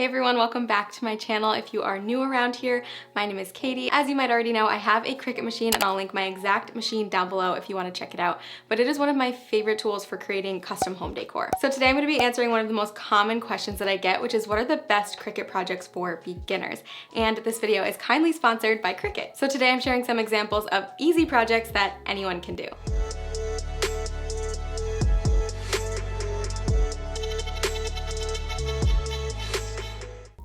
Hey everyone, welcome back to my channel. If you are new around here, my name is Katie. As you might already know, I have a Cricut machine and I'll link my exact machine down below if you want to check it out. But it is one of my favorite tools for creating custom home decor. So today I'm going to be answering one of the most common questions that I get, which is what are the best Cricut projects for beginners? And this video is kindly sponsored by Cricut. So today I'm sharing some examples of easy projects that anyone can do.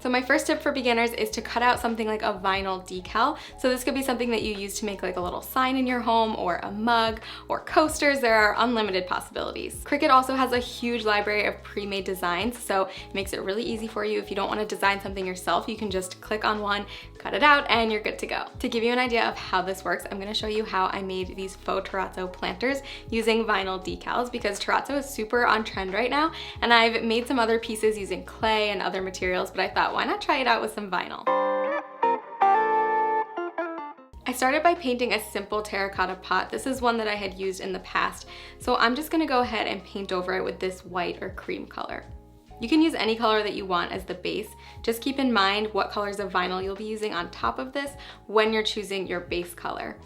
So my first tip for beginners is to cut out something like a vinyl decal. So this could be something that you use to make like a little sign in your home or a mug or coasters. There are unlimited possibilities. Cricut also has a huge library of pre-made designs, so it makes it really easy for you. If you don't want to design something yourself, you can just click on one, cut it out, and you're good to go. To give you an idea of how this works, I'm going to show you how I made these faux terrazzo planters using vinyl decals because terrazzo is super on trend right now, and I've made some other pieces using clay and other materials, but I thought, why not try it out with some vinyl? I started by painting a simple terracotta pot. This is one that I had used in the past, so I'm just gonna go ahead and paint over it with this white or cream color. You can use any color that you want as the base. Just keep in mind what colors of vinyl you'll be using on top of this when you're choosing your base color.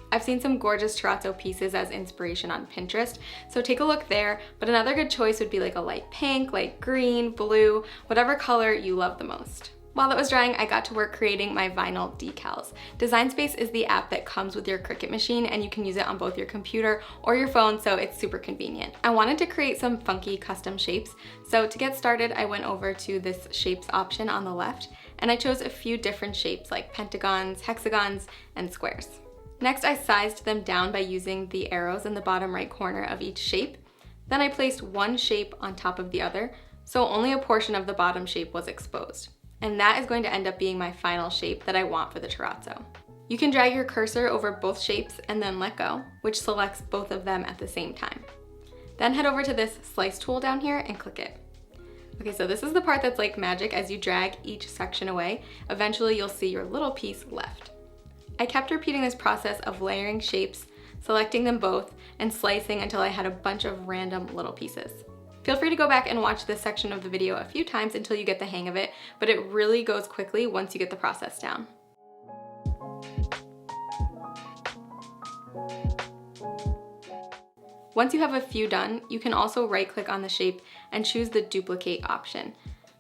I've seen some gorgeous terrazzo pieces as inspiration on Pinterest, so take a look there, but another good choice would be like a light pink, light green, blue, whatever color you love the most. While that was drying, I got to work creating my vinyl decals. Design Space is the app that comes with your Cricut machine and you can use it on both your computer or your phone, so it's super convenient. I wanted to create some funky custom shapes, so to get started, I went over to this shapes option on the left and I chose a few different shapes like pentagons, hexagons, and squares. Next, I sized them down by using the arrows in the bottom right corner of each shape. Then I placed one shape on top of the other, so only a portion of the bottom shape was exposed. And that is going to end up being my final shape that I want for the terrazzo. You can drag your cursor over both shapes and then let go, which selects both of them at the same time. Then head over to this slice tool down here and click it. Okay, so this is the part that's like magic. As you drag each section away, eventually you'll see your little piece left. I kept repeating this process of layering shapes, selecting them both, and slicing until I had a bunch of random little pieces. Feel free to go back and watch this section of the video a few times until you get the hang of it, but it really goes quickly once you get the process down. Once you have a few done, you can also right-click on the shape and choose the duplicate option.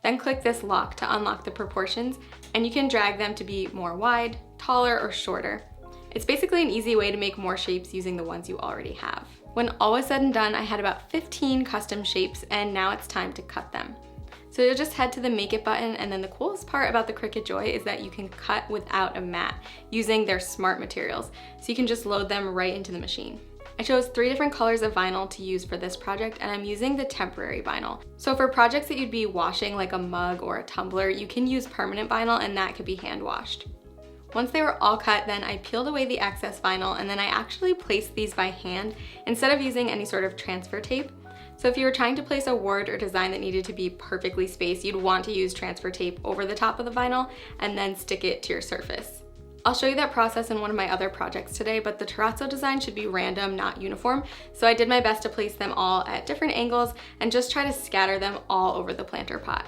Then click this lock to unlock the proportions, and you can drag them to be more wide, taller, or shorter. It's basically an easy way to make more shapes using the ones you already have. When all was said and done, I had about 15 custom shapes, and now it's time to cut them. So you'll just head to the Make It button, and then the coolest part about the Cricut Joy is that you can cut without a mat using their smart materials, so you can just load them right into the machine. I chose 3 different colors of vinyl to use for this project, and I'm using the temporary vinyl. So for projects that you'd be washing like a mug or a tumbler, you can use permanent vinyl and that could be hand washed. Once they were all cut, then I peeled away the excess vinyl and then I actually placed these by hand instead of using any sort of transfer tape. So if you were trying to place a word or design that needed to be perfectly spaced, you'd want to use transfer tape over the top of the vinyl and then stick it to your surface. I'll show you that process in one of my other projects today, but the terrazzo design should be random, not uniform. So I did my best to place them all at different angles and just try to scatter them all over the planter pot.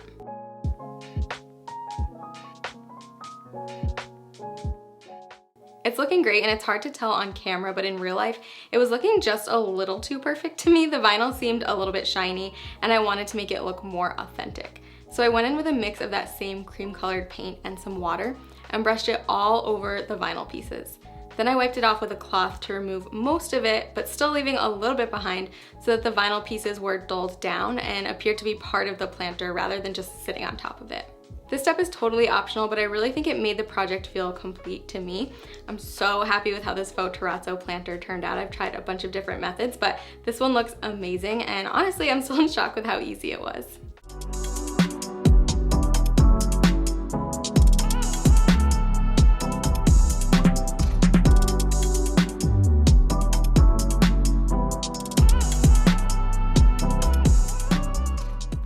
It's looking great and it's hard to tell on camera, but in real life, it was looking just a little too perfect to me. The vinyl seemed a little bit shiny and I wanted to make it look more authentic. So I went in with a mix of that same cream colored paint and some water and brushed it all over the vinyl pieces. Then I wiped it off with a cloth to remove most of it, but still leaving a little bit behind so that the vinyl pieces were dulled down and appeared to be part of the planter rather than just sitting on top of it. This step is totally optional, but I really think it made the project feel complete to me. I'm so happy with how this faux terrazzo planter turned out. I've tried a bunch of different methods, but this one looks amazing, and honestly, I'm still in shock with how easy it was.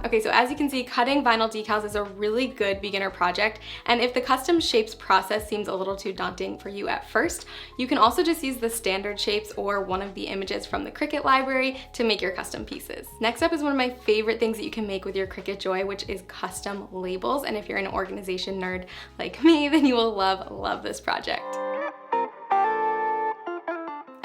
Okay, so as you can see, cutting vinyl decals is a really good beginner project, and if the custom shapes process seems a little too daunting for you at first, you can also just use the standard shapes or one of the images from the Cricut library to make your custom pieces. Next up is one of my favorite things that you can make with your Cricut Joy, which is custom labels, and if you're an organization nerd like me, then you will love this project.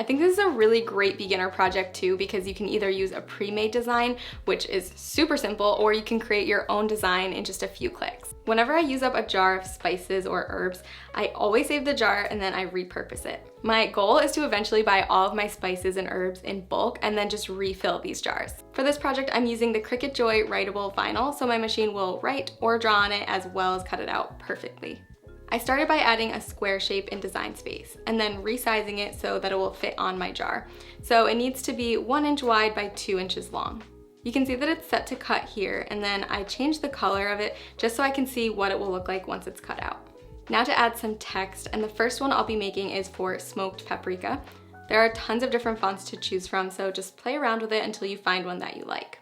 I think this is a really great beginner project too, because you can either use a pre-made design, which is super simple, or you can create your own design in just a few clicks. Whenever I use up a jar of spices or herbs, I always save the jar and then I repurpose it. My goal is to eventually buy all of my spices and herbs in bulk and then just refill these jars. For this project, I'm using the Cricut Joy writable vinyl, so my machine will write or draw on it as well as cut it out perfectly. I started by adding a square shape in design space and then resizing it so that it will fit on my jar. So it needs to be 1 inch wide by 2 inches long. You can see that it's set to cut here, and then I changed the color of it just so I can see what it will look like once it's cut out. Now to add some text, and the first one I'll be making is for smoked paprika. There are tons of different fonts to choose from, so just play around with it until you find one that you like.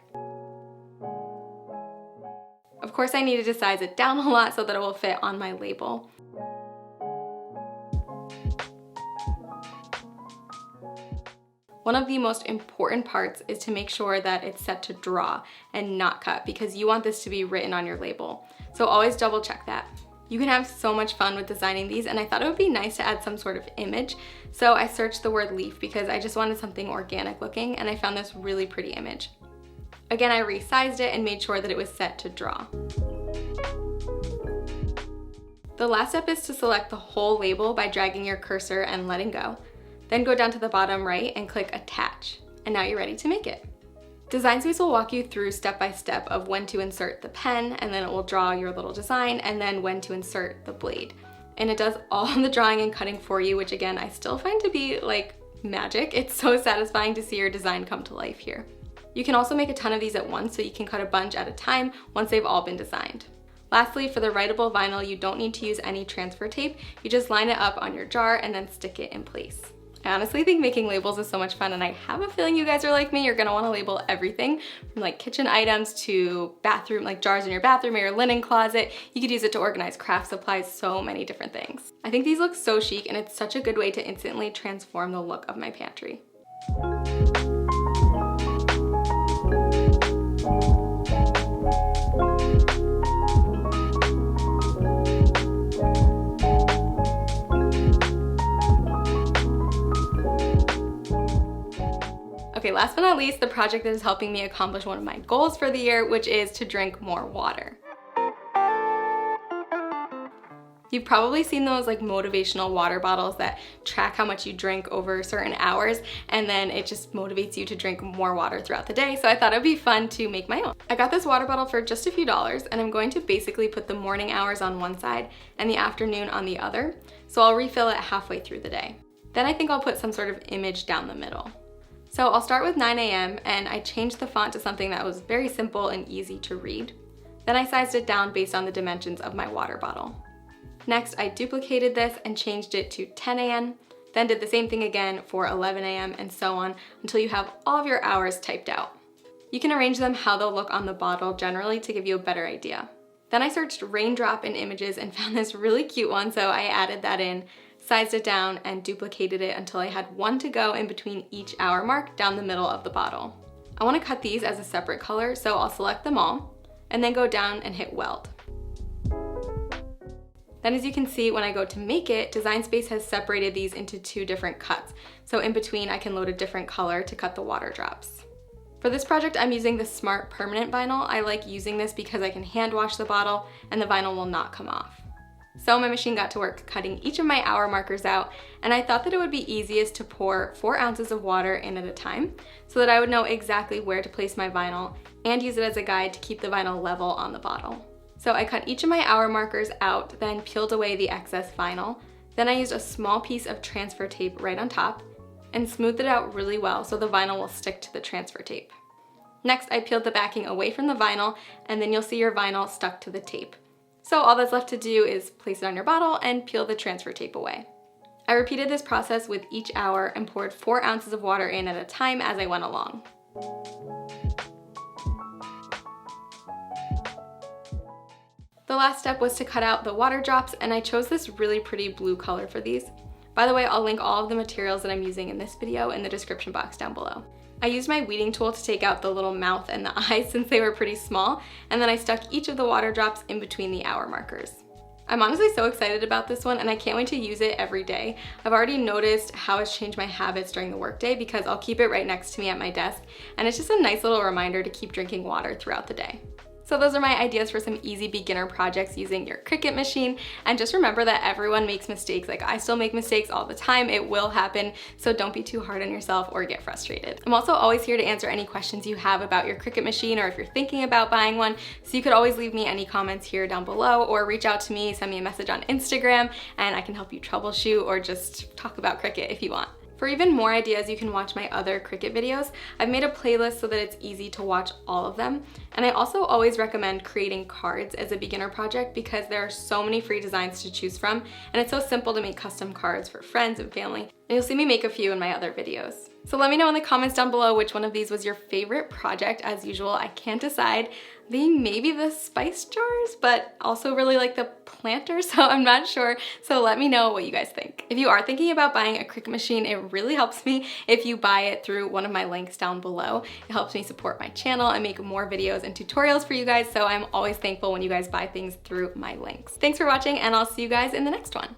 Of course, I needed to size it down a lot so that it will fit on my label. One of the most important parts is to make sure that it's set to draw and not cut, because you want this to be written on your label. So always double check that. You can have so much fun with designing these, and I thought it would be nice to add some sort of image. So I searched the word leaf because I just wanted something organic looking, and I found this really pretty image. Again, I resized it and made sure that it was set to draw. The last step is to select the whole label by dragging your cursor and letting go. Then go down to the bottom right and click attach. And now you're ready to make it. Design Space will walk you through step by step of when to insert the pen, and then it will draw your little design, and then when to insert the blade. And it does all the drawing and cutting for you, which again, I still find to be like magic. It's so satisfying to see your design come to life here. You can also make a ton of these at once, so you can cut a bunch at a time once they've all been designed. Lastly, for the writable vinyl, you don't need to use any transfer tape. You just line it up on your jar and then stick it in place. I honestly think making labels is so much fun, and I have a feeling you guys are like me. You're gonna wanna label everything from like kitchen items to bathroom, like jars in your bathroom or your linen closet. You could use it to organize craft supplies, so many different things. I think these look so chic, and it's such a good way to instantly transform the look of my pantry. Okay, last but not least, the project that is helping me accomplish one of my goals for the year, which is to drink more water. You've probably seen those like motivational water bottles that track how much you drink over certain hours, and then it just motivates you to drink more water throughout the day. So I thought it'd be fun to make my own. I got this water bottle for just a few dollars, and I'm going to basically put the morning hours on one side and the afternoon on the other. So I'll refill it halfway through the day. Then I think I'll put some sort of image down the middle. So I'll start with 9 a.m. and I changed the font to something that was very simple and easy to read. Then I sized it down based on the dimensions of my water bottle. Next, I duplicated this and changed it to 10 a.m., then did the same thing again for 11 a.m. and so on until you have all of your hours typed out. You can arrange them how they'll look on the bottle generally to give you a better idea. Then I searched raindrop in images and found this really cute one, so I added that in, sized it down, and duplicated it until I had one to go in between each hour mark down the middle of the bottle. I want to cut these as a separate color, so I'll select them all and then go down and hit weld. Then as you can see, when I go to make it, Design Space has separated these into 2 different cuts. So in between, I can load a different color to cut the water drops. For this project, I'm using the Smart Permanent Vinyl. I like using this because I can hand wash the bottle and the vinyl will not come off. So my machine got to work cutting each of my hour markers out, and I thought that it would be easiest to pour 4 ounces of water in at a time so that I would know exactly where to place my vinyl and use it as a guide to keep the vinyl level on the bottle. So I cut each of my hour markers out, then peeled away the excess vinyl. Then I used a small piece of transfer tape right on top and smoothed it out really well so the vinyl will stick to the transfer tape. Next, I peeled the backing away from the vinyl, and then you'll see your vinyl stuck to the tape. So all that's left to do is place it on your bottle and peel the transfer tape away. I repeated this process with each hour and poured 4 ounces of water in at a time as I went along. The last step was to cut out the water drops, and I chose this really pretty blue color for these. By the way, I'll link all of the materials that I'm using in this video in the description box down below. I used my weeding tool to take out the little mouth and the eyes since they were pretty small, and then I stuck each of the water drops in between the hour markers. I'm honestly so excited about this one, and I can't wait to use it every day. I've already noticed how it's changed my habits during the workday because I'll keep it right next to me at my desk, and it's just a nice little reminder to keep drinking water throughout the day. So those are my ideas for some easy beginner projects using your Cricut machine. And just remember that everyone makes mistakes. Like, I still make mistakes all the time. It will happen. So don't be too hard on yourself or get frustrated. I'm also always here to answer any questions you have about your Cricut machine, or if you're thinking about buying one. So you could always leave me any comments here down below, or reach out to me, send me a message on Instagram, and I can help you troubleshoot or just talk about Cricut if you want. For even more ideas, you can watch my other Cricut videos. I've made a playlist so that it's easy to watch all of them. And I also always recommend creating cards as a beginner project because there are so many free designs to choose from, and it's so simple to make custom cards for friends and family. And you'll see me make a few in my other videos. So let me know in the comments down below which one of these was your favorite project. As usual, I can't decide. I think maybe the spice jars, but also really like the planter, so I'm not sure. So let me know what you guys think. If you are thinking about buying a Cricut machine, it really helps me if you buy it through one of my links down below. It helps me support my channel and make more videos and tutorials for you guys, so I'm always thankful when you guys buy things through my links. Thanks for watching, and I'll see you guys in the next one.